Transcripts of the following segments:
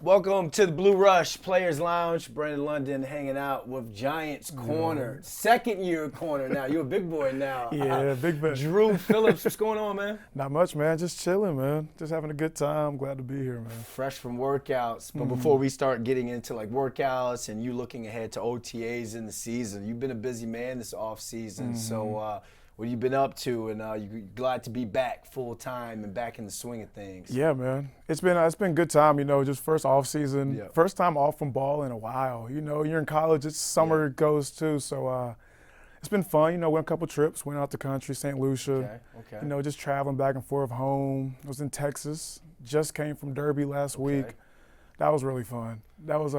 Welcome to the Blue Rush Players Lounge. Brandon London hanging out with Giants corner. Second year corner now. You're a big boy now. Yeah, big boy. Dru Phillips, what's going on, man? Not much, man. Just chilling, man. Just having a good time. Glad to be here, man. Fresh from workouts. But before we start getting into like workouts and you looking ahead to OTAs in the season, you've been a busy man this offseason. So what have you been up to? And you glad to be back full time and back in the swing of things? Yeah, man. It's been a good time, just first off season. Yeah. First time off from ball in a while. You're in college, it's summer goes too. So it's been fun. Went a couple trips, went out the country, St. Lucia. Okay. Just traveling back and forth home. I was in Texas. Just came from Derby last week. That was really fun. That was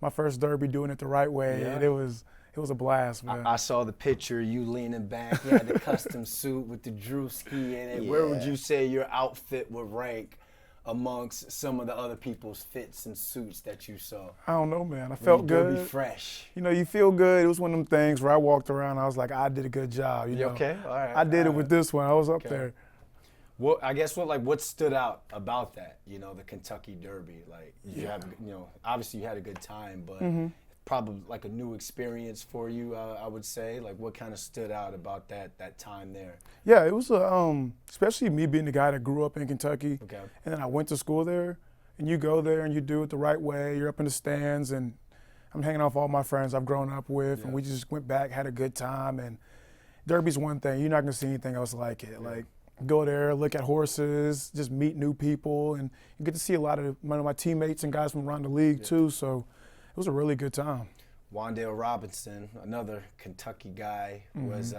my first Derby doing it the right way. Yeah. And it was a blast, man. I saw the picture, you leaning back. You had the custom suit with the Dru ski in it. Yeah. Where would you say your outfit would rank amongst some of the other people's fits and suits that you saw? I don't know, man. I felt good. Be fresh. You feel good. It was one of them things where I walked around, I was like, I did a good job. You okay? All right. I did it with this one. I was up there. Well, I guess what stood out about that, the Kentucky Derby? Like, you have, obviously you had a good time, but probably like a new experience for you, I would say. Like, what kind of stood out about that time there? Yeah, it was especially me being the guy that grew up in Kentucky. Okay. And then I went to school there, and you go there and you do it the right way. You're up in the stands, and I'm hanging off all my friends I've grown up with, and we just went back, had a good time. And Derby's one thing. You're not going to see anything else like it. Like, go there, look at horses, just meet new people, and you get to see a lot of my teammates and guys from around the league too. So it was a really good time. Wan'Dale Robinson, another Kentucky guy, was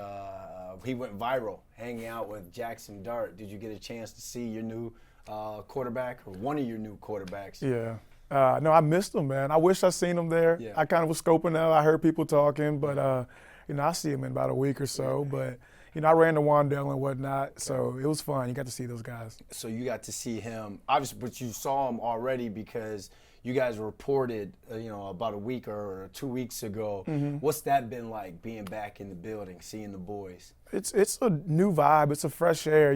he went viral hanging out with Jackson Dart. Did you get a chance to see your new quarterback or one of your new quarterbacks? Yeah. No, I missed him, man. I wish I seen him there. Yeah. I kind of was scoping out. I heard people talking, but I see him in about a week or so. But I ran to Wan'Dale and whatnot, so it was fun. You got to see those guys. So you got to see him, obviously, but you saw him already because you guys reported, about a week or 2 weeks ago. What's that been like, being back in the building, seeing the boys? It's a new vibe. It's a fresh air,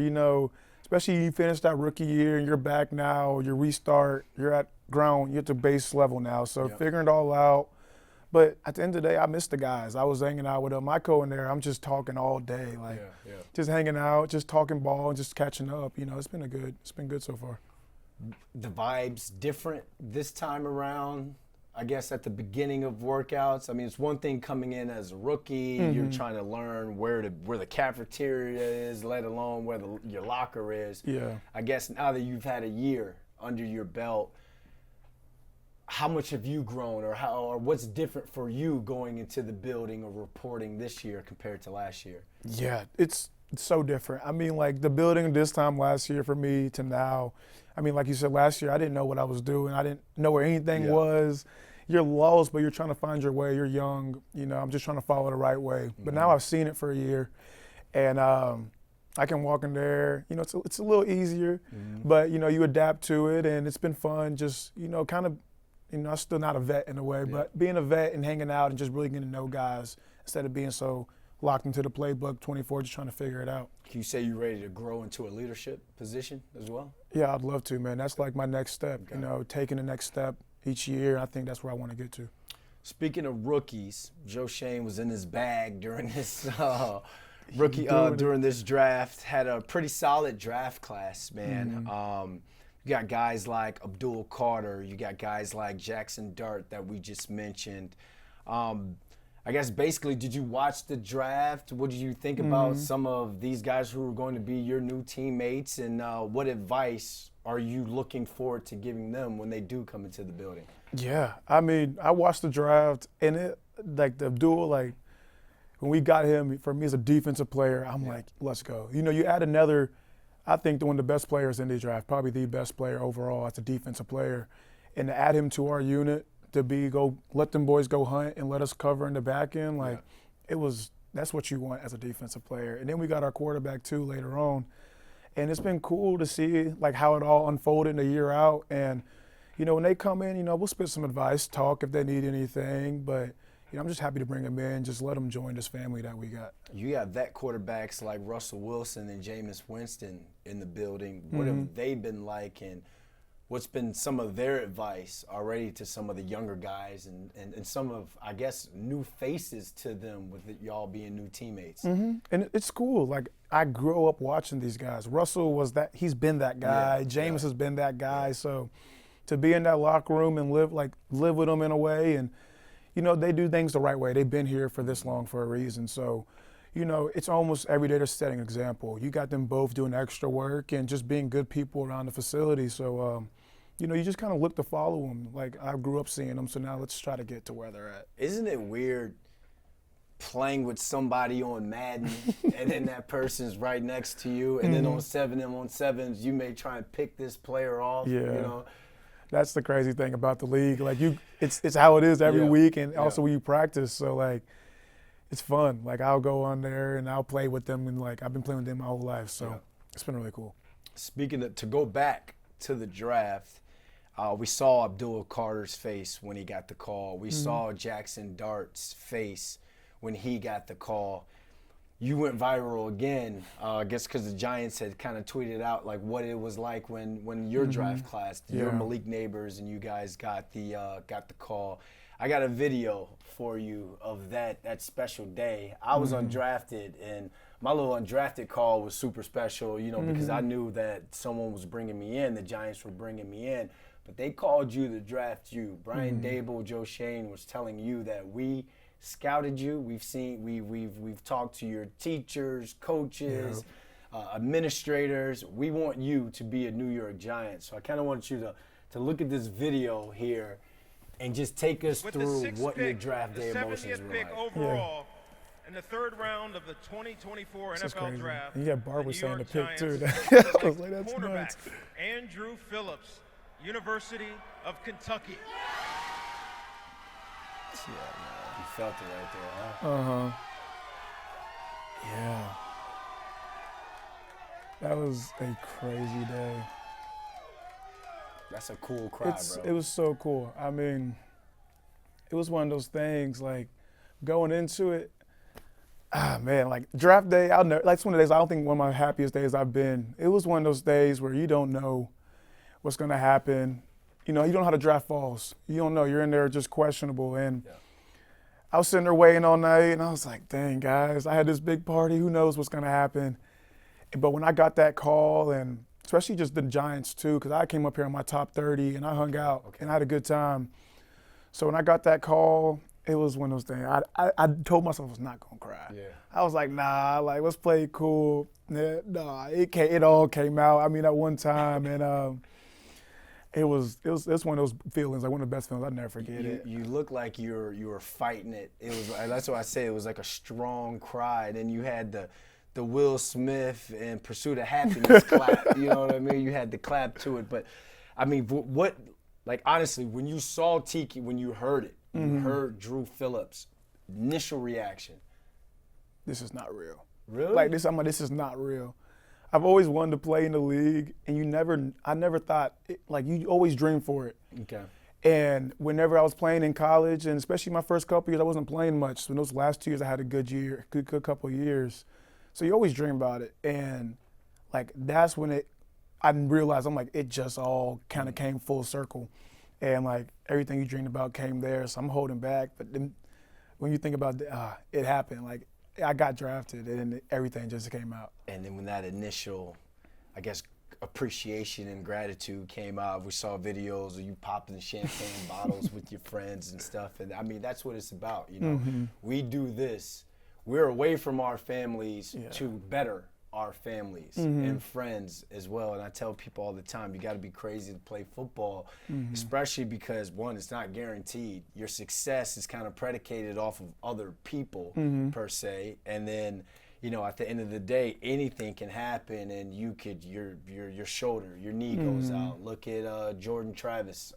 especially you finish that rookie year and you're back now, you restart, you're at the base level now. So figuring it all out. But at the end of the day, I miss the guys. I was hanging out with Michael in there. I'm just talking all day, just hanging out, just talking ball and just catching up. It's been good so far. The vibe's different this time around, I guess, at the beginning of workouts. I mean, it's one thing coming in as a rookie. You're trying to learn where the cafeteria is, let alone where your locker is. Yeah. I guess now that you've had a year under your belt, how much have you grown, or what's different for you going into the building or reporting this year compared to last year? Yeah, it's so different. I mean, like the building this time last year for me to now, I mean, like you said, last year I didn't know what I was doing. I didn't know where anything was. You're lost, but you're trying to find your way. You're young. I'm just trying to follow the right way. But now I've seen it for a year, and I can walk in there. It's a little easier, but you adapt to it, and it's been fun. Just kind of. I'm still not a vet in a way, but being a vet and hanging out and just really getting to know guys instead of being so locked into the playbook 24, just trying to figure it out. Can you say you're ready to grow into a leadership position as well? Yeah, I'd love to, man. That's like my next step, taking the next step each year. I think that's where I want to get to. Speaking of rookies, Joe Shane was in his bag during this during this draft. Had a pretty solid draft class, man. You got guys like Abdul Carter. You got guys like Jackson Dart that we just mentioned. I guess basically, did you watch the draft? What did you think about some of these guys who are going to be your new teammates? And what advice are you looking forward to giving them when they do come into the building? Yeah, I mean, I watched the draft, and the Abdul, when we got him, for me as a defensive player, I'm like, let's go. You add another. I think one of the best players in the draft, probably the best player overall as a defensive player, and to add him to our unit, let them boys go hunt and let us cover in the back end, that's what you want as a defensive player. And then we got our quarterback too later on, and it's been cool to see how it all unfolded in a year out. And when they come in, we'll spit some advice, talk if they need anything, but I'm just happy to bring them in, just let them join this family that we got. You got vet quarterbacks like Russell Wilson and Jameis Winston in the building. What have they been like, and what's been some of their advice already to some of the younger guys and some of, I guess, new faces to them with y'all being new teammates? Mm-hmm. And it's cool. Like, I grew up watching these guys. Russell he's been that guy. Yeah, James yeah. has been that guy. Yeah. So to be in that locker room and live with them in a way, and, you know, they do things the right way. They've been here for this long for a reason. So, you know, it's almost every day they're setting an example. You got them both doing extra work and just being good people around the facility. So, you know, you just kind of look to follow them. Like, I grew up seeing them, so now let's try to get to where they're at. Isn't it weird playing with somebody on Madden and then that person's right next to you, and then on 7-on-7s you may try and pick this player off? Yeah. You know? That's the crazy thing about the league. Like, it's how it is every week, and also when you practice. So, like, it's fun. Like, I'll go on there and I'll play with them, and, like, I've been playing with them my whole life. So it's been really cool. Speaking of, to go back to the draft, we saw Abdul Carter's face when he got the call. We saw Jackson Dart's face when he got the call. You went viral again, I guess because the Giants had kind of tweeted out like what it was like when your draft class, your Malik Neighbors, and you guys got the call. I got a video for you of that special day. I was undrafted, and my little undrafted call was super special, you know, because I knew that someone was bringing me in, the Giants were bringing me in. But they called you to draft you. Brian Dable, Joe Shane was telling you that we scouted you. We've talked to your teachers, coaches, administrators. We want you to be a New York Giant. So I kind of want you to look at this video here and just take us through what your draft day emotions were like. Overall, in the third round of the 2024 NFL Draft, and yeah, Barb was saying the pick too. I was like, that's cornerback nuts. Dru Phillips, University of Kentucky. Yeah, man, you felt it right there, huh? Uh-huh. Yeah. That was a crazy day. That's a cool cry, bro. It was so cool. I mean, it was one of those things, like, going into it, man, like, draft day, it's one of the days, I don't think one of my happiest days I've been. It was one of those days where you don't know what's going to happen. You know, you don't know how the draft falls. You don't know. You're in there just questionable. And I was sitting there waiting all night, and I was like, dang, guys, I had this big party. Who knows what's going to happen? But when I got that call, and especially just the Giants, too, because I came up here in my top 30, and I hung out, and I had a good time. So when I got that call, it was one of those things. I told myself I was not going to cry. Yeah. I was like, nah, like, let's play it cool. Nah, it all came out. I mean, at one time, and it was one of those feelings, like one of the best feelings. I'd never forget it. You look like you were fighting it. It was, that's what I say. It was like a strong cry. And then you had the Will Smith and Pursuit of Happiness clap. You know what I mean? You had the clap to it. But I mean, what? Like, honestly, when you saw Tiki, when you heard it, you heard Dru Phillips, initial reaction. This is not real. Really? Like, this is not real. I've always wanted to play in the league, and I never thought, like, you always dream for it. Okay. And whenever I was playing in college, and especially my first couple years, I wasn't playing much. So in those last 2 years, I had a good couple of years. So you always dream about it. And, like, that's when I realized, I'm like, it just all kind of came full circle. And, like, everything you dreamed about came there, so I'm holding back. But then when you think about it happened, like, I got drafted, and everything just came out. And then when that initial, I guess, appreciation and gratitude came out, we saw videos of you popping champagne bottles with your friends and stuff. And, I mean, that's what it's about, you know. We do this. We're away from our families to better our families and friends as well. And I tell people all the time, you got to be crazy to play football, especially because, one, it's not guaranteed. Your success is kind of predicated off of other people per se. And then, you know, at the end of the day, anything can happen, and you could your shoulder, your knee goes out. Look at Jordan Travis.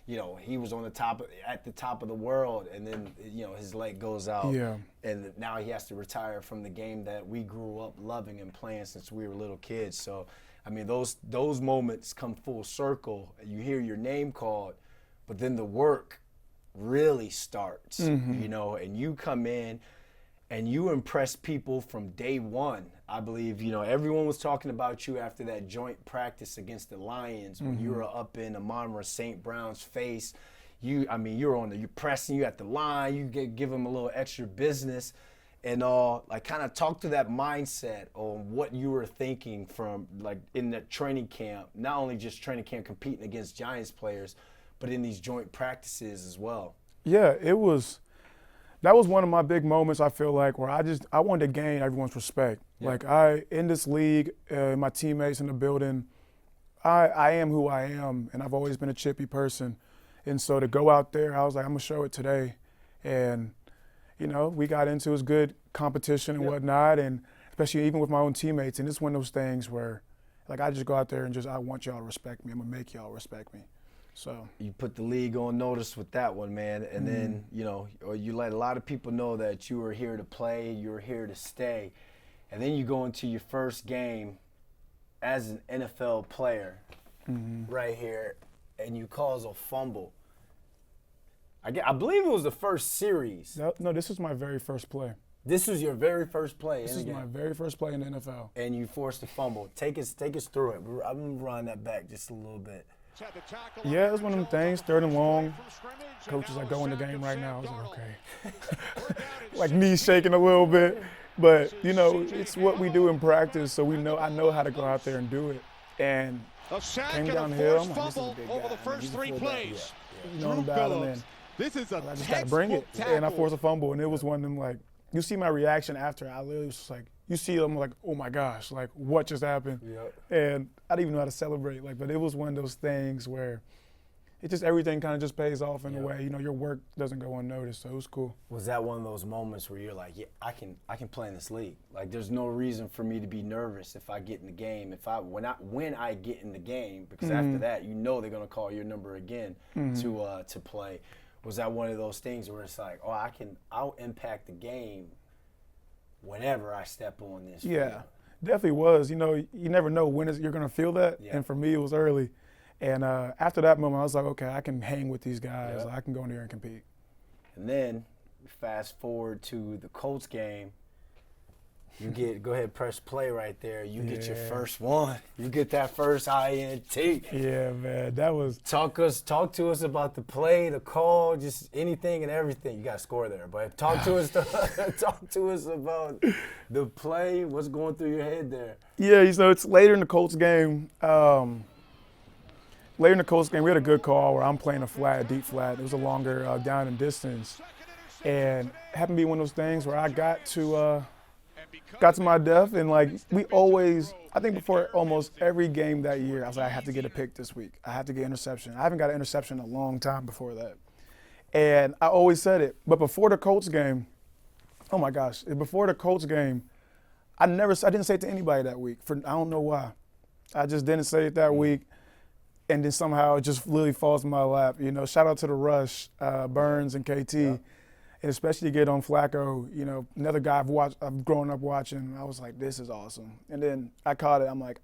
You know, he was at the top of the world, and then, you know, his leg goes out. Yeah. And now he has to retire from the game that we grew up loving and playing since we were little kids. So, I mean, those moments come full circle. You hear your name called, but then the work really starts, you know, and you come in. And you impressed people from day one. I believe, everyone was talking about you after that joint practice against the Lions when you were up in Amon-Ra St. Brown's face. You're pressing, you at the line, you give them a little extra business and all. Like, kind of talk to that mindset on what you were thinking from, like, in that training camp, not only just training camp competing against Giants players, but in these joint practices as well. Yeah, that was one of my big moments, I feel like, where I wanted to gain everyone's respect. Yeah. Like, in this league, my teammates in the building, I am who I am, and I've always been a chippy person. And so to go out there, I was like, I'm going to show it today. And, we got into it was good competition and whatnot, and especially even with my own teammates. And it's one of those things where, like, I just go out there and I want y'all to respect me. I'm going to make y'all respect me. So you put the league on notice with that one, man, and then you let a lot of people know that you were here to play, you were here to stay, and then you go into your first game as an NFL player, right here, and you cause a fumble. I believe it was the first series. No, this was my very first play. This was your very first play. This is my very first play in the NFL. And you forced a fumble. Take us through it. I'm gonna run that back just a little bit. Yeah, it was one of them things, 3rd and long. Coach was like, go in the game right now. I was like, okay. Like, knees shaking a little bit. But, it's what we do in practice, so I know how to go out there and do it. And came downhill. I'm like, this is a big guy. Over the first 3 plays. I'm battling in. This is I just got to bring it. And I forced a fumble, and it was one of them, like, you see my reaction after. I literally was just like, you see them like, oh my gosh, like, what just happened? Yep. And I didn't even know how to celebrate. But it was one of those things where everything kind of just pays off in a way. Your work doesn't go unnoticed, so it was cool. Was that one of those moments where you're like, yeah, I can play in this league? Like, there's no reason for me to be nervous if I get in the game. When I get in the game, because after that, they're gonna call your number again to play. Was that one of those things where it's like, I'll impact the game whenever I step on this field? Yeah, definitely was. You never know when you're going to feel that. Yeah. And for me, it was early. And after that moment, I was like, okay, I can hang with these guys. Yeah. I can go in there and compete. And then fast forward to the Colts game. You go ahead, press play right there. You get your first one. You get that first INT. Yeah, man, that was. Talk to us about the play, the call, just anything and everything. You got to score there, but talk to us about the play. What's going through your head there? Yeah, it's later in the Colts game. We had a good call where I'm playing a deep flat. It was a longer down and distance, and it happened to be one of those things where I got to my depth, and like I think before almost every game that year, I was like, I have to get a pick this week. I have to get interception. I haven't got an interception in a long time before that. And I always said it. But before the Colts game, oh my gosh, before the Colts game, I didn't say it to anybody that week. I don't know why. I just didn't say it that week. And then somehow it just literally falls in my lap. Shout out to the Rush, Burns and KT. Yeah. And especially to get on Flacco, another guy I've grown up watching. I was like, this is awesome. And then I caught it. I'm like,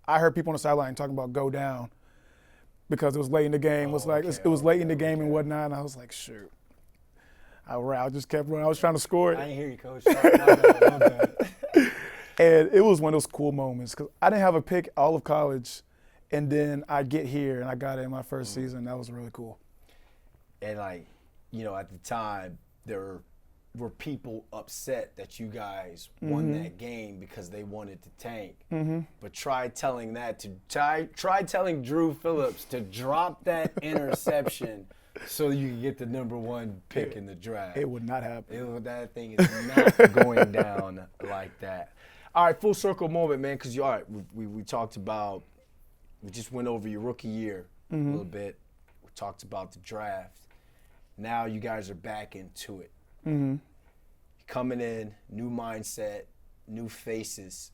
I heard people on the sideline talking about go down because it was late in the game. It was late in the game and whatnot. And I was like, shoot. I just kept running. I was trying to score it. I didn't hear you, Coach. My bad. And it was one of those cool moments because I didn't have a pick all of college. And then I get here and I got it in my first season. That was really cool. And at the time, there were people upset that you guys won that game because they wanted to tank. But try telling Dru Phillips to drop that interception so you can get the number 1 pick in the draft. It would not happen. That thing is not going down like that. All right, full circle moment, man, because we talked about, we just went over your rookie year a little bit. We talked about the draft. Now you guys are back into it. Coming in, new mindset, new faces.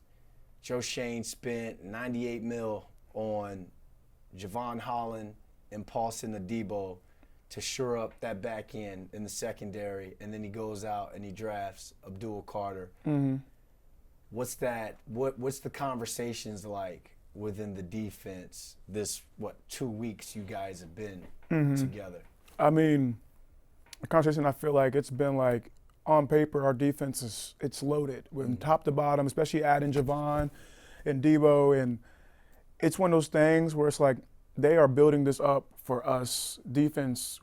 Joe Schoen spent $98 million on Javon Holland and Paulson Adebo to shore up that back end in the secondary, and then he goes out and he drafts Abdul Carter. What's that? What's the conversations like within the defense? This 2 weeks you guys have been together. I mean, the conversation, I feel like it's been like on paper, our defense it's loaded from top to bottom, especially adding Javon and Debo. And it's one of those things where it's like they are building this up for us. Defense,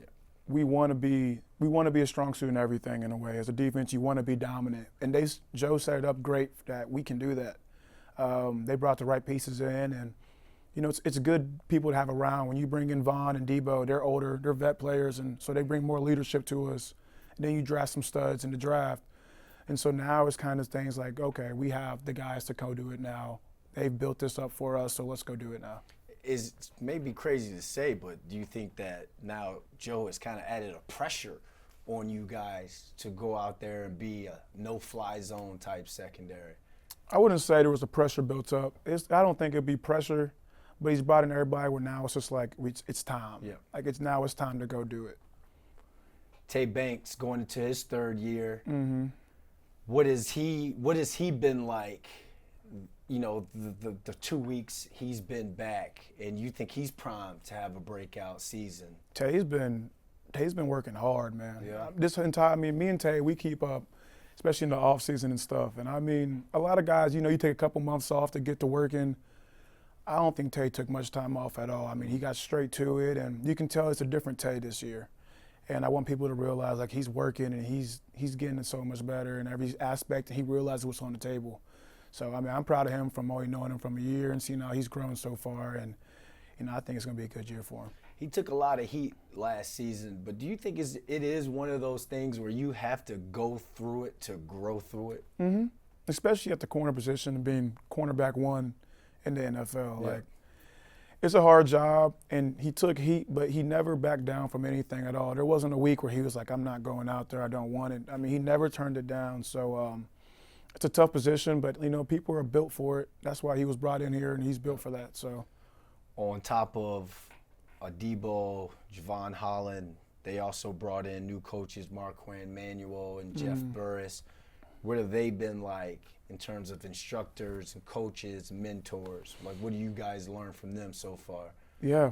we want to be a strong suit in everything in a way. As a defense, you want to be dominant. And Joe set it up great that we can do that. They brought the right pieces in, and it's good people to have around. When you bring in Vaughn and Debo, they're older, they're vet players, and so they bring more leadership to us. And then you draft some studs in the draft. And so now it's kind of things like, okay, we have the guys to go do it now. They've built this up for us, so let's go do it now. It may be crazy to say, but do you think that now Joe has kind of added a pressure on you guys to go out there and be a no-fly zone type secondary? I wouldn't say there was a pressure built up. I don't think it'd be pressure, but he's brought in everybody where now it's just like it's time. Yeah. Like it's time to go do it. Tay Banks going into his third year. Mm-hmm. What has he been like? The 2 weeks he's been back, and you think he's primed to have a breakout season? Tay's been working hard, man. Yeah. Me and Tay, we keep up, especially in the offseason and stuff. And a lot of guys, you take a couple months off to get to working. I don't think Tay took much time off at all. He got straight to it, and you can tell it's a different Tay this year. And I want people to realize, like, he's working and he's getting it so much better in every aspect, and he realizes what's on the table. So, I'm proud of him from only knowing him from a year and seeing how he's grown so far. And, I think it's going to be a good year for him. He took a lot of heat last season, but do you think it is one of those things where you have to go through it to grow through it? Mm-hmm. Especially at the corner position and being cornerback one in the NFL. Yeah. Like, it's a hard job, and he took heat, but he never backed down from anything at all. There wasn't a week where he was like, I'm not going out there, I don't want it. He never turned it down. So it's a tough position, but, people are built for it. That's why he was brought in here, and he's built for that. So, on top of Debo, Javon Holland, they also brought in new coaches, Marquand Manuel and Jeff Burris. What have they been like in terms of instructors and coaches, mentors? Like, what do you guys learn from them so far? Yeah,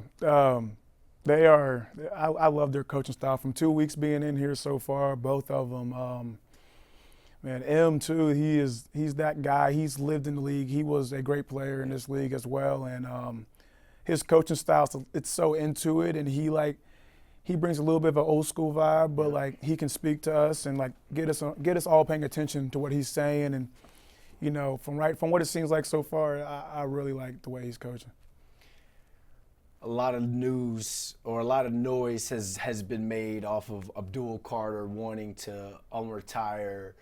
they are. I love their coaching style. From 2 weeks being in here so far, both of them. Man, M too. He's that guy. He's lived in the league. He was a great player in this league as well, and his coaching style, it's so into it, and he brings a little bit of an old school vibe, but he can speak to us and get us all paying attention to what he's saying, and from what it seems like so far, I really like the way he's coaching. A lot of news or a lot of noise has been made off of Abdul Carter wanting to unretire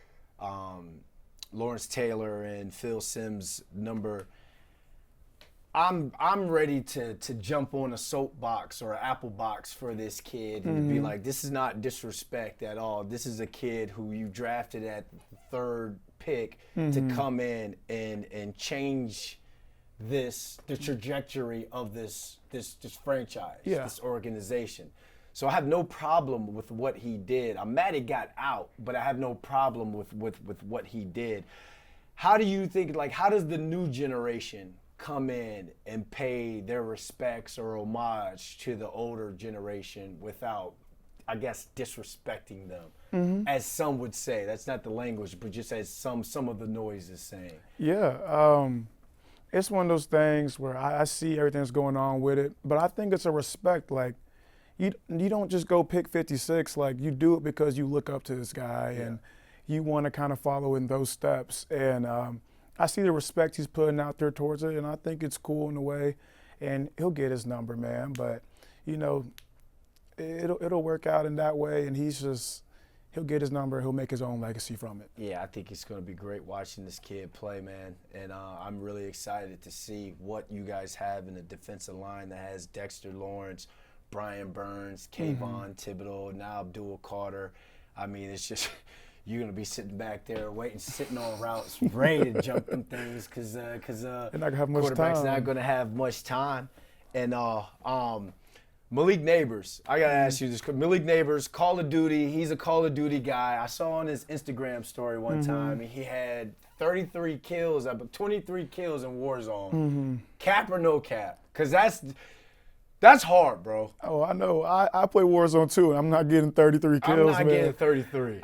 Lawrence Taylor and Phil Simms' number. I'm ready to jump on a soapbox or an apple box for this kid and be like, this is not disrespect at all. This is a kid who you drafted at the third pick to come in and change the trajectory of this franchise, this organization. So I have no problem with what he did. I'm mad he got out, but I have no problem with what he did. How do you think, how does the new generation come in and pay their respects or homage to the older generation without, I guess, disrespecting them, as some would say? That's not the language, but just as some of the noise is saying. Yeah, it's one of those things where I see everything that's going on with it, but I think it's a respect. You don't just go pick 56. You do it because you look up to this guy and you want to kind of follow in those steps. And I see the respect he's putting out there towards it, and I think it's cool in a way. And he'll get his number, man. But it'll work out in that way, and he'll get his number. He'll make his own legacy from it. Yeah, I think it's going to be great watching this kid play, man. And I'm really excited to see what you guys have in the defensive line that has Dexter Lawrence, Brian Burns, Kayvon Thibodeau, now Abdul Carter. It's just you're going to be sitting back there sitting on routes, ready to jump them things because quarterback's not going to have much time. And Malik Neighbors, I got to ask you this. Malik Neighbors, Call of Duty, he's a Call of Duty guy. I saw on his Instagram story one time, he had 33 kills, 23 kills in Warzone. Cap or no cap? Because That's hard, bro. Oh, I know. I play Warzone too, and I'm not getting 33 kills, I'm not man. getting 33.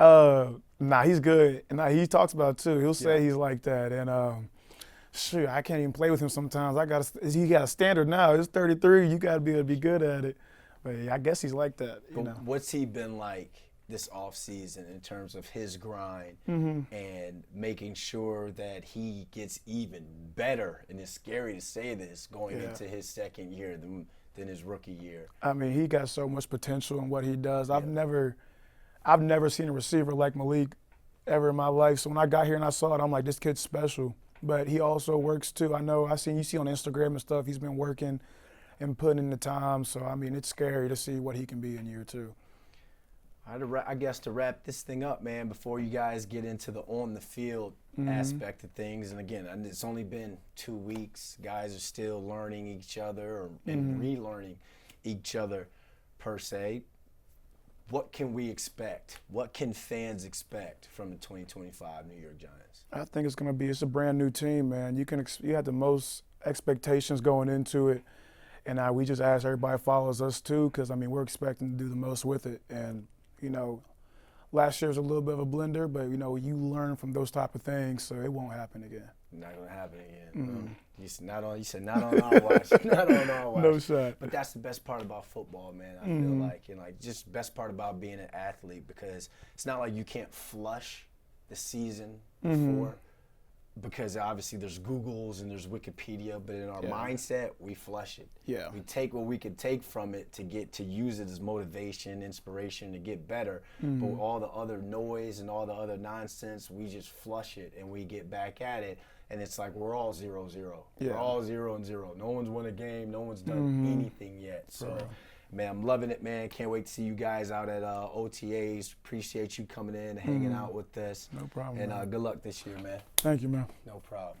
Nah, he's good. And he talks about it too. He'll say Yeah. he's like that. And shoot, I can't even play with him sometimes. He got a standard now. It's 33. You got to be able to be good at it. But yeah, I guess he's like that. You know. What's he been like this offseason in terms of his grind and making sure that he gets even better? And it's scary to say this going into his second year than his rookie year. I mean, he got so much potential in what he does. I've never seen a receiver like Malik ever in my life. So when I got here and I saw it, I'm like, this kid's special. But he also works too. I know you see on Instagram and stuff, he's been working and putting in the time. So, I mean, it's scary to see what he can be in year 2. I guess to wrap this thing up, man, before you guys get into the on-the-field aspect of things, and again, it's only been 2 weeks. Guys are still learning each other and relearning each other, per se. What can we expect? What can fans expect from the 2025 New York Giants? I think it's a brand new team, man. You had the most expectations going into it, and we just ask everybody follows us too, because I mean we're expecting to do the most with it. And you know, last year was a little bit of a blender, but you know you learn from those type of things, so it won't happen again. Not gonna happen again. You said not on our watch. Not on our watch. No shot. But that's the best part about football, man. I feel like, and like just best part about being an athlete, because it's not like you can't flush the season before, because obviously there's Googles and there's Wikipedia, but in our mindset we flush it. Yeah. We take what we can take from it to use it as motivation, inspiration to get better. But with all the other noise and all the other nonsense, we just flush it and we get back at it. And it's like we're all 0-0. Yeah. We're all 0-0. No one's won a game. No one's done anything yet. So, man, I'm loving it, man. Can't wait to see you guys out at OTAs. Appreciate you coming in and hanging out with us. No problem, And man. good luck this year, man. Thank you, man. No problem.